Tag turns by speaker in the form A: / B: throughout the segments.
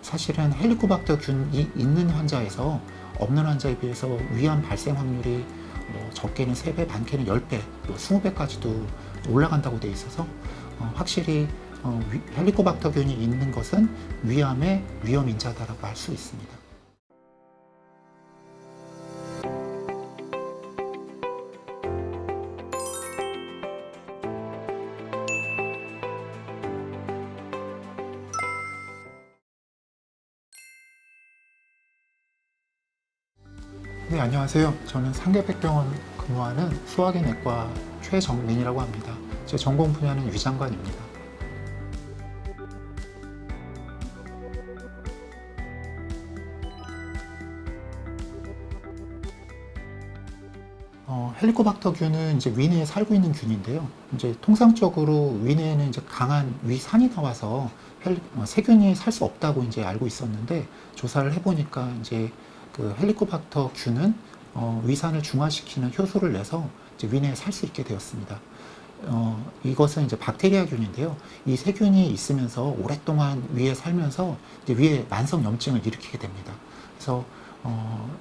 A: 사실은 헬리코박터균이 있는 환자에서 없는 환자에 비해서 위암 발생 확률이 적게는 3배, 많게는 10배, 20배까지도 올라간다고 돼 있어서 확실히 헬리코박터균이 있는 것은 위암의 위험 인자다라고 할 수 있습니다. 네, 안녕하세요. 저는 상계백병원 근무하는 소화기 내과 최정민이라고 합니다. 제 전공 분야는 위장관입니다. 헬리코박터균은 이제 위내에 살고 있는 균인데요. 이제 통상적으로 위내에는 이제 강한 위산이 나와서 세균이 살 수 없다고 이제 알고 있었는데, 조사를 해보니까 이제 그 헬리코박터균은 위산을 중화시키는 효소를 내서 이제 위내에 살 수 있게 되었습니다. 이것은 이제 박테리아균인데요. 이 세균이 있으면서 오랫동안 위에 살면서 이제 위에 만성 염증을 일으키게 됩니다. 그래서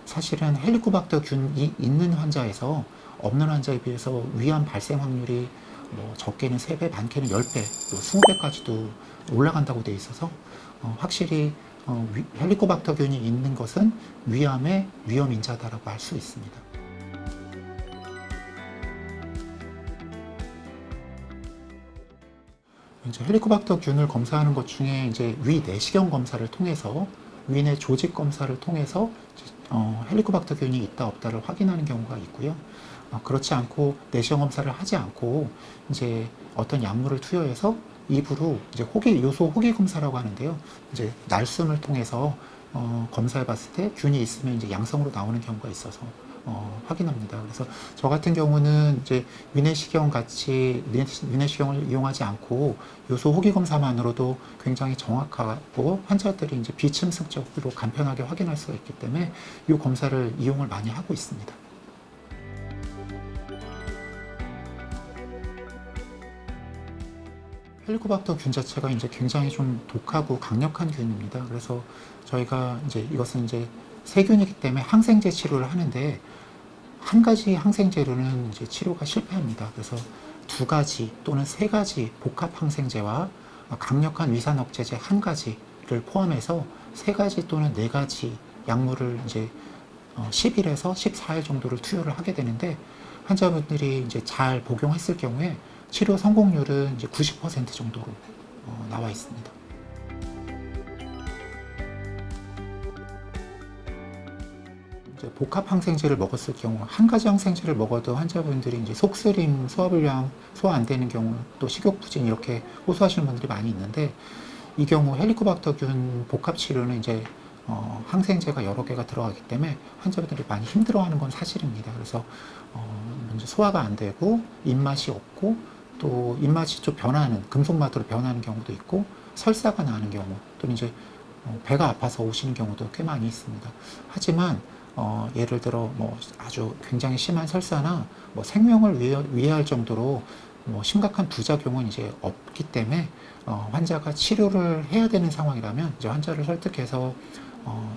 A: 사실은 헬리코박터균이 있는 환자에서 없는 환자에 비해서 위암 발생 확률이 적게는 3배, 많게는 10배, 20배까지도 올라간다고 돼 있어서 확실히 헬리코박터균이 있는 것은 위암의 위험 인자다라고 할 수 있습니다. 이제 헬리코박터균을 검사하는 것 중에 이제 위 내시경 검사를 통해서 위내 조직 검사를 통해서 헬리코박터균이 있다 없다를 확인하는 경우가 있고요. 그렇지 않고 내시경 검사를 하지 않고 이제 어떤 약물을 투여해서 입으로 이제 요소 호기 검사라고 하는데요. 이제 날숨을 통해서 검사해봤을 때 균이 있으면 이제 양성으로 나오는 경우가 있어서 확인합니다. 그래서 저 같은 경우는 이제 위내시경 같이 위내시경을 이용하지 않고 요소 호기 검사만으로도 굉장히 정확하고 환자들이 이제 비침승적으로 간편하게 확인할 수가 있기 때문에 이 검사를 이용을 많이 하고 있습니다. 헬리코박터균 자체가 이제 굉장히 좀 독하고 강력한 균입니다. 그래서 저희가 이제 이것은 이제 세균이기 때문에 항생제 치료를 하는데, 한 가지 항생제로는 이제 치료가 실패합니다. 그래서 2가지 또는 3가지 복합 항생제와 강력한 위산 억제제 1가지를 포함해서 3가지 또는 4가지 약물을 이제 10일에서 14일 정도를 투여를 하게 되는데, 환자분들이 이제 잘 복용했을 경우에 치료 성공률은 이제 90% 정도로 나와 있습니다. 이제 복합 항생제를 먹었을 경우, 한 가지 항생제를 먹어도 환자분들이 이제 속쓰림, 소화불량, 소화 안 되는 경우, 또 식욕부진 이렇게 호소하시는 분들이 많이 있는데, 이 경우 헬리코박터균 복합 치료는 이제 항생제가 여러 개가 들어가기 때문에 환자분들이 많이 힘들어하는 건 사실입니다. 그래서 먼저 소화가 안 되고 입맛이 없고, 또 입맛이 좀 변하는, 금속맛으로 변하는 경우도 있고, 설사가 나는 경우, 또는 이제 배가 아파서 오시는 경우도 꽤 많이 있습니다. 하지만 예를 들어 아주 굉장히 심한 설사나 생명을 위해할 정도로 심각한 부작용은 이제 없기 때문에 환자가 치료를 해야 되는 상황이라면 이제 환자를 설득해서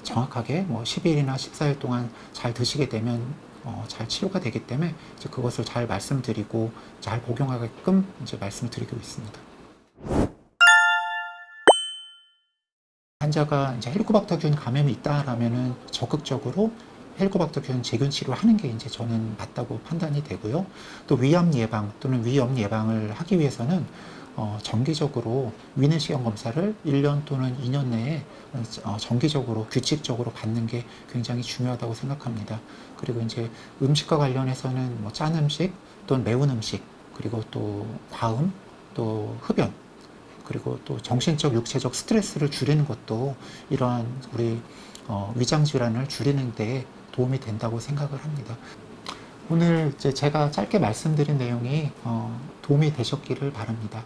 A: 정확하게 10일이나 14일 동안 잘 드시게 되면 잘 치료가 되기 때문에 이제 그것을 잘 말씀드리고 잘 복용하게끔 이제 말씀을 드리고 있습니다. 환자가 이제 헬리코박터균 감염이 있다라면은 적극적으로 헬리코박터균 제균 치료를 하는 게 이제 저는 맞다고 판단이 되고요. 또 위암 예방 또는 위염 예방을 하기 위해서는 정기적으로 위내시경 검사를 1년 또는 2년 내에 정기적으로 규칙적으로 받는 게 굉장히 중요하다고 생각합니다. 그리고 이제 음식과 관련해서는 짠 음식 또는 매운 음식, 그리고 또 과음, 또 흡연, 그리고 또 정신적, 육체적 스트레스를 줄이는 것도 이러한 우리 위장 질환을 줄이는 데 도움이 된다고 생각을 합니다. 오늘 이제 제가 짧게 말씀드린 내용이 도움이 되셨기를 바랍니다.